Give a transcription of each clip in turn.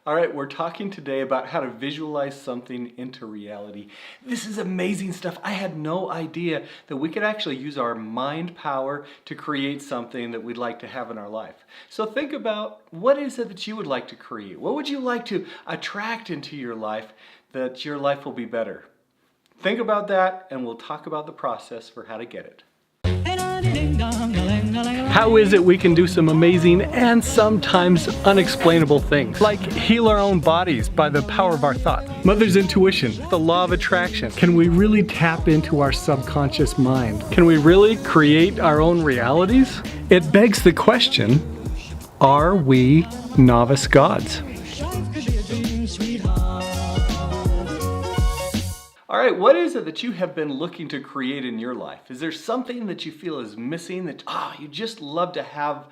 All right, we're talking today about how to visualize something into reality. This is amazing stuff. I had no idea that we could actually use our mind power to create something that we'd like to have in our life. So think about, what is it that you would like to create? What would you like to attract into your life that your life will be better? Think about that, and we'll talk about the process for how to get it. How is it we can do some amazing and sometimes unexplainable things, like heal our own bodies by the power of our thought? Mother's intuition, the law of attraction. Can we really tap into our subconscious mind? Can we really create our own realities? It begs the question, are we novice gods? All right, what is it that you have been looking to create in your life? Is there something that you feel is missing that, you just love to have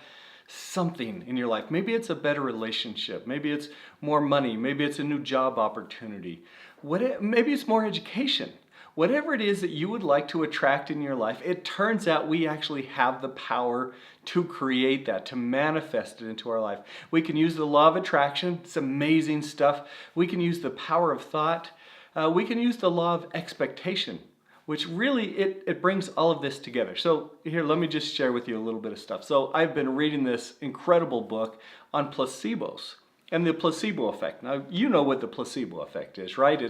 something in your life? Maybe it's a better relationship. Maybe it's more money. Maybe it's a new job opportunity. Maybe it's more education. Whatever it is that you would like to attract in your life, it turns out we actually have the power to create that, to manifest it into our life. We can use the law of attraction. It's amazing stuff. We can use the power of thought. We can use the law of expectation, which really, it brings all of this together. So here, let me just share with you a little bit of stuff. So I've been reading this incredible book on placebos and the placebo effect. Now, you know what the placebo effect is, right?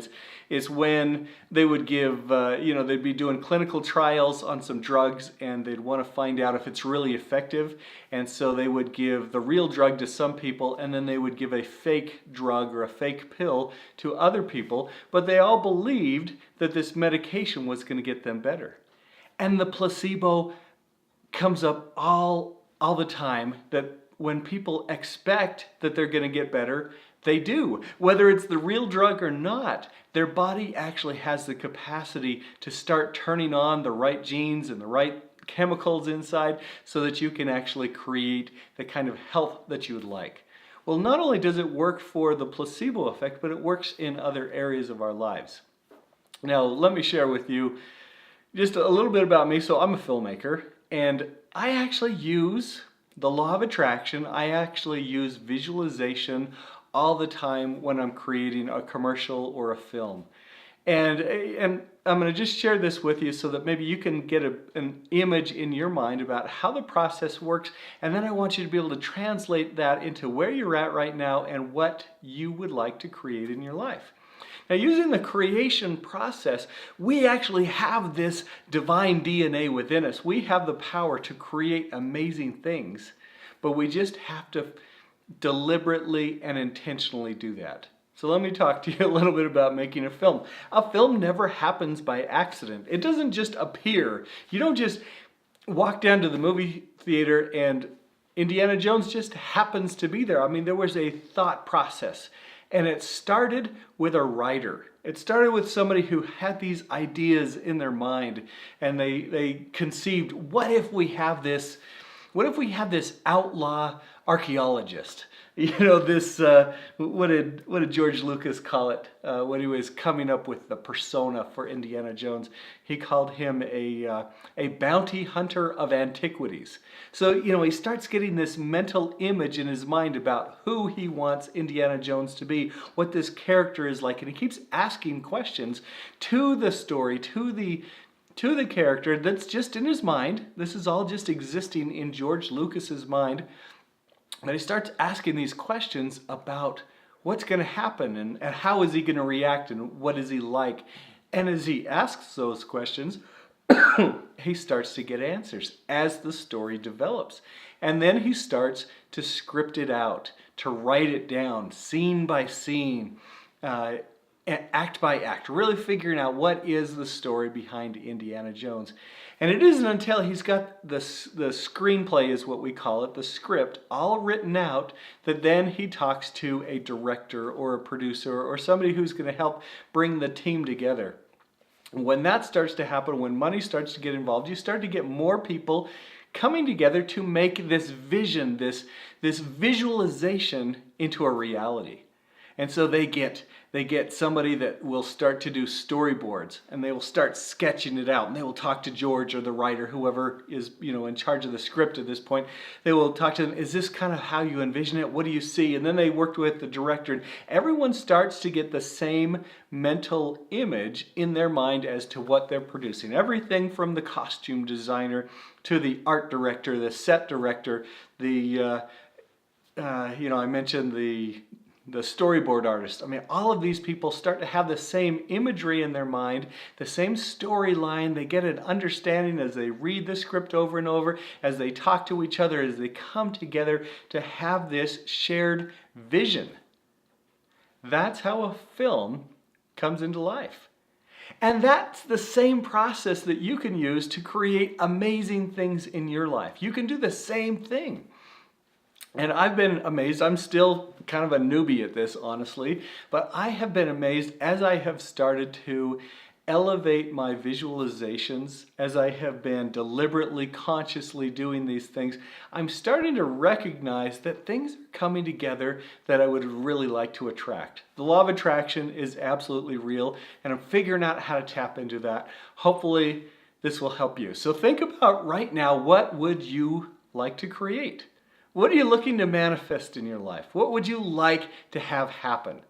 It's when they would give, they'd be doing clinical trials on some drugs and they'd want to find out if it's really effective. And so they would give the real drug to some people and then they would give a fake drug or a fake pill to other people. But they all believed that this medication was going to get them better. And the placebo comes up all the time, that when people expect that they're going to get better, they do. Whether it's the real drug or not, their body actually has the capacity to start turning on the right genes and the right chemicals inside so that you can actually create the kind of health that you would like. Well, not only does it work for the placebo effect, but it works in other areas of our lives. Now, let me share with you just a little bit about me. So I'm a filmmaker, and I actually use the law of attraction. I actually use visualization all the time when I'm creating a commercial or a film. And I'm going to just share this with you so that maybe you can get an image in your mind about how the process works. And then I want you to be able to translate that into where you're at right now and what you would like to create in your life. Now, using the creation process, we actually have this divine DNA within us. We have the power to create amazing things, but we just have to deliberately and intentionally do that. So let me talk to you a little bit about making a film. A film never happens by accident. It doesn't just appear. You don't just walk down to the movie theater and Indiana Jones just happens to be there. I mean, there was a thought process. And it started with a writer. It started with somebody who had these ideas in their mind, and they conceived, what if we have this outlaw archaeologist? This, what did George Lucas call it when he was coming up with the persona for Indiana Jones? He called him a bounty hunter of antiquities. So, he starts getting this mental image in his mind about who he wants Indiana Jones to be, what this character is like, and he keeps asking questions to the story, to the character that's just in his mind. This is all just existing in George Lucas's mind. And he starts asking these questions about what's going to happen and how is he going to react and what is he like. And as he asks those questions, he starts to get answers as the story develops. And then he starts to script it out, to write it down, scene by scene, act by act, really figuring out what is the story behind Indiana Jones. And it isn't until he's got the screenplay, is what we call it, the script, all written out, that then he talks to a director or a producer or somebody who's going to help bring the team together. When that starts to happen, when money starts to get involved, you start to get more people coming together to make this vision, this visualization into a reality. And so they get somebody that will start to do storyboards, and they will start sketching it out, and they will talk to George or the writer, whoever is, in charge of the script at this point. They will talk to them, is this kind of how you envision it? What do you see? And then they worked with the director, and everyone starts to get the same mental image in their mind as to what they're producing. Everything from the costume designer to the art director, the set director, I mentioned the storyboard artist. I mean, all of these people start to have the same imagery in their mind, the same storyline. They get an understanding as they read the script over and over, as they talk to each other, as they come together to have this shared vision. That's how a film comes into life. And that's the same process that you can use to create amazing things in your life. You can do the same thing. And I've been amazed. I'm still kind of a newbie at this, honestly, but I have been amazed as I have started to elevate my visualizations, as I have been deliberately, consciously doing these things. I'm starting to recognize that things are coming together that I would really like to attract. The law of attraction is absolutely real, and I'm figuring out how to tap into that. Hopefully, this will help you. So think about right now, what would you like to create? What are you looking to manifest in your life? What would you like to have happen?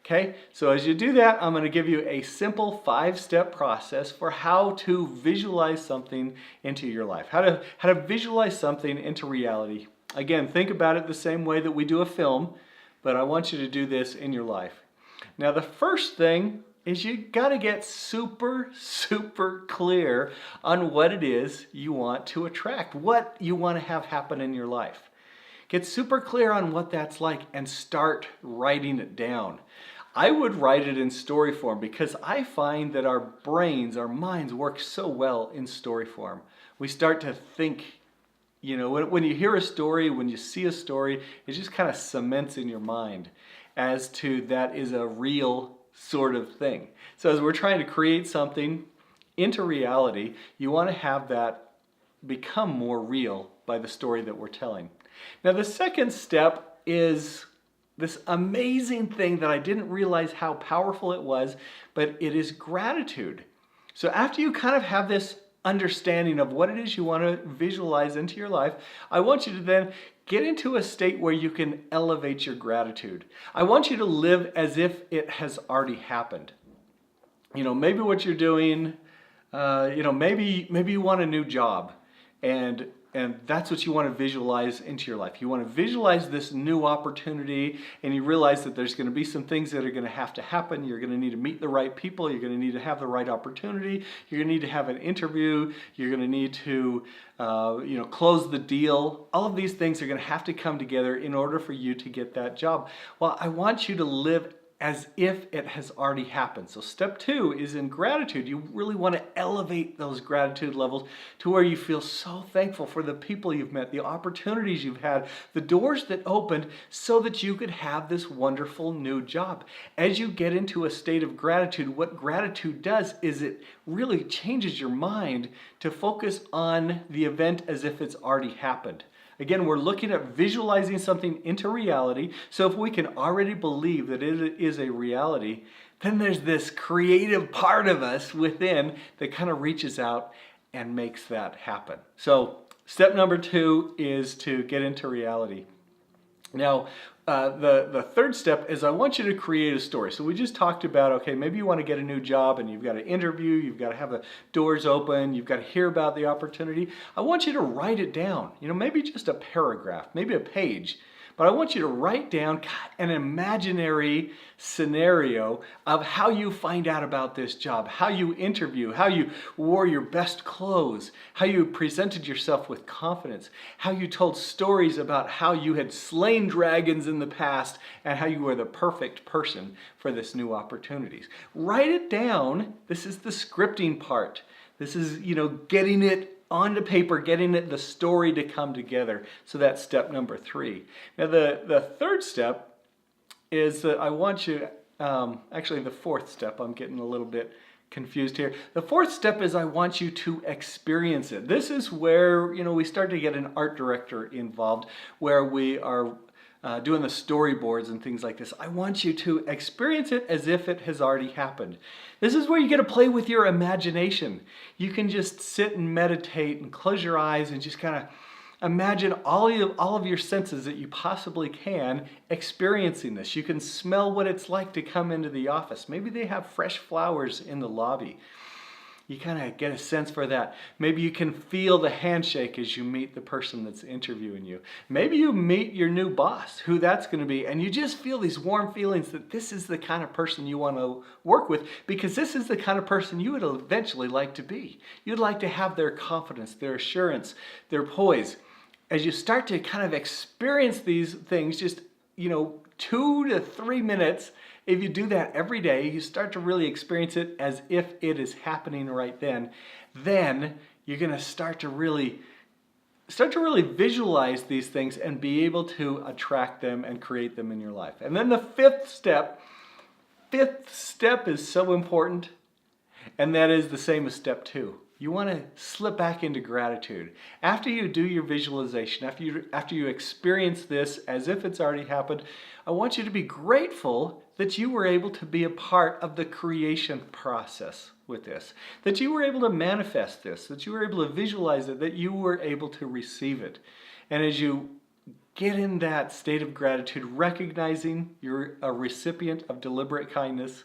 Okay, so as you do that, I'm going to give you a simple 5-step process for how to visualize something into your life. How to visualize something into reality. Again, think about it the same way that we do a film, but I want you to do this in your life. Now, the first thing is you got to get super clear on what it is you want to attract, what you want to have happen in your life. Get super clear on what that's like and start writing it down. I would write it in story form because I find that our brains, our minds work so well in story form. We start to think, when you hear a story, when you see a story, it just kind of cements in your mind as to that is a real sort of thing. So as we're trying to create something into reality, you want to have that become more real by the story that we're telling. Now, the second step is this amazing thing that I didn't realize how powerful it was, but it is gratitude. So after you kind of have this understanding of what it is you want to visualize into your life, I want you to then get into a state where you can elevate your gratitude. I want you to live as if it has already happened. Maybe what you're doing, maybe you want a new job, and that's what you want to visualize into your life. You want to visualize this new opportunity, and you realize that there's going to be some things that are going to have to happen. You're going to need to meet the right people. You're going to need to have the right opportunity. You're going to need to have an interview. You're going to need to close the deal. All of these things are going to have to come together in order for you to get that job. Well, I want you to live as if it has already happened. So step 2 is in gratitude. You really want to elevate those gratitude levels to where you feel so thankful for the people you've met, the opportunities you've had, the doors that opened so that you could have this wonderful new job. As you get into a state of gratitude, what gratitude does is it really changes your mind to focus on the event as if it's already happened. Again, we're looking at visualizing something into reality. So if we can already believe that it is a reality, then there's this creative part of us within that kind of reaches out and makes that happen. So step number 2 is to get into reality. Now, the third step is I want you to create a story. So we just talked about, okay, maybe you want to get a new job and you've got to interview, you've got to have the doors open, you've got to hear about the opportunity. I want you to write it down, maybe just a paragraph, maybe a page. But I want you to write down an imaginary scenario of how you find out about this job, how you interview, how you wore your best clothes, how you presented yourself with confidence, how you told stories about how you had slain dragons in the past and how you were the perfect person for this new opportunities. Write it down. This is the scripting part. This is, getting it onto paper, getting the story to come together. So that's step number 3. Now the third step is that I want you, actually the fourth step, I'm getting a little bit confused here. The fourth step is I want you to experience it. This is where, we start to get an art director involved, where we are doing the storyboards and things like this. I want you to experience it as if it has already happened. This is where you get to play with your imagination. You can just sit and meditate and close your eyes and just kind of imagine all of your senses that you possibly can experiencing this. You can smell what it's like to come into the office. Maybe they have fresh flowers in the lobby. You kind of get a sense for that. Maybe you can feel the handshake as you meet the person that's interviewing you. Maybe you meet your new boss, who that's going to be, and you just feel these warm feelings that this is the kind of person you want to work with, because this is the kind of person you would eventually like to be. You'd like to have their confidence, their assurance, their poise. As you start to kind of experience these things, just, 2 to 3 minutes, if you do that every day, you start to really experience it as if it is happening right then. Then you're going to start to really visualize these things and be able to attract them and create them in your life. And then the fifth step is so important, and that is the same as step 2. You want to slip back into gratitude. After you do your visualization, after you experience this as if it's already happened, I want you to be grateful that you were able to be a part of the creation process with this, that you were able to manifest this, that you were able to visualize it, that you were able to receive it. And as you get in that state of gratitude, recognizing you're a recipient of deliberate kindness,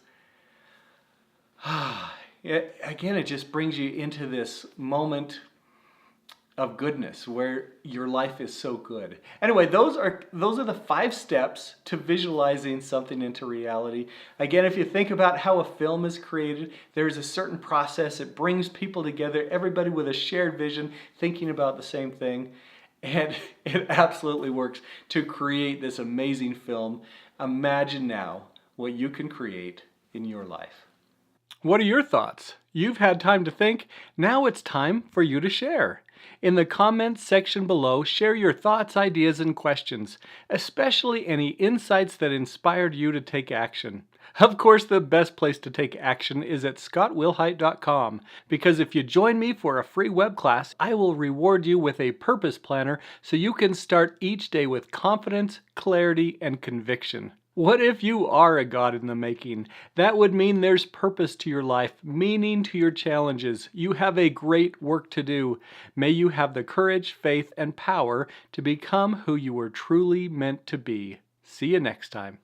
again, it just brings you into this moment of goodness where your life is so good. Anyway, those are the 5 steps to visualizing something into reality. Again, if you think about how a film is created, there's a certain process. It brings people together, everybody with a shared vision, thinking about the same thing. And it absolutely works to create this amazing film. Imagine now what you can create in your life. What are your thoughts? You've had time to think. Now it's time for you to share. In the comments section below, share your thoughts, ideas, and questions, especially any insights that inspired you to take action. Of course, the best place to take action is at scottwilhite.com, because if you join me for a free web class, I will reward you with a purpose planner so you can start each day with confidence, clarity, and conviction. What if you are a God in the making? That would mean there's purpose to your life, meaning to your challenges. You have a great work to do. May you have the courage, faith, and power to become who you were truly meant to be. See you next time.